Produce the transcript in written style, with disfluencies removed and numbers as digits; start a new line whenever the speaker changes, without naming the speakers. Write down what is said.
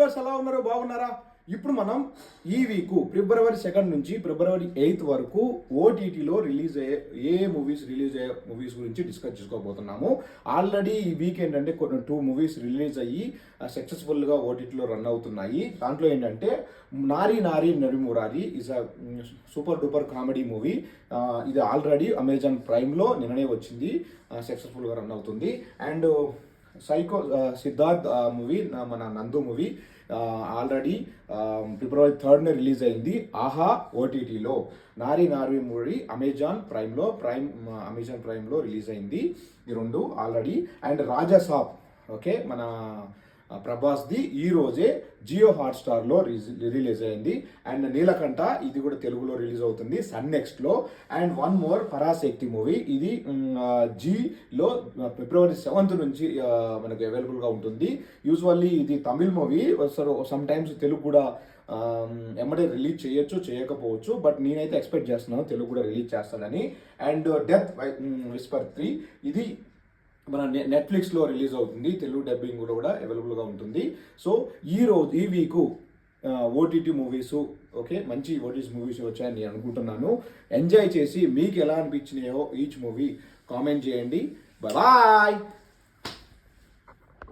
Viewers ఎలా ఉన్నారు, బాగున్నారా? ఇప్పుడు మనం ఈ వీక్ ఫిబ్రవరి 2 నుంచి ఫిబ్రవరి 8 వరకు ఓటీటీలో రిలీజ్ అయ్యే మూవీస్ గురించి డిస్కస్ చేసుకోబోతున్నాము. ఆల్రెడీ ఈ వీక్ ఏంటంటే కొన్ని 2 మూవీస్ రిలీజ్ అయ్యి సక్సెస్ఫుల్గా ఓటీటీలో రన్ అవుతున్నాయి. దాంట్లో ఏంటంటే Nari Nari Narimurari is a super duper comedy movie. ఇది ఆల్రెడీ అమెజాన్ ప్రైమ్లో నిన్ననే వచ్చింది, సక్సెస్ఫుల్గా రన్ అవుతుంది. అండ్ సైకో సిద్ధార్థ్ మూవీ, మన నందు మూవీ ఆల్రెడీ ఫిబ్రవరి 3 రిలీజ్ అయింది ఆహా ఓటీటీలో. నారీ నారీ మూవీ అమెజాన్ ప్రైమ్లో రిలీజ్ అయింది. ఈ 2 ఆల్రెడీ. అండ్ రాజాసాబ్, ఓకే, మన ప్రభాస్ది ఈ రోజే జియో హాట్స్టార్లో రిలీజ్ అయింది. అండ్ నీలకంఠ, ఇది కూడా తెలుగులో రిలీజ్ అవుతుంది సన్ నెక్స్ట్లో. And one more Parasakthi movie, ఇది జీలో ఫిబ్రవరి 7 నుంచి మనకు అవైలబుల్గా ఉంటుంది. యూజువల్లీ ఇది Tamil movie, some times Telugu కూడా ఎమ్మడే రిలీజ్ చేయొచ్చు, చేయకపోవచ్చు. బట్ నేనైతే ఎక్స్పెక్ట్ చేస్తున్నాను తెలుగు కూడా రిలీజ్ చేస్తానని. అండ్ డెత్ విస్పర్ 3, ఇది మన నెట్ఫ్లిక్స్లో రిలీజ్ అవుతుంది, తెలుగు డబ్బింగ్ కూడా అవైలబుల్గా ఉంటుంది. సో ఈ వీకు ఓటీటీ మూవీస్, ఓకే, మంచి ఓటీటీ మూవీస్ వచ్చాయని నేను అనుకుంటున్నాను. ఎంజాయ్ చేసి మీకు ఎలా అనిపించినాయో ఈచ్ మూవీ కామెంట్ చేయండి. బాయ్.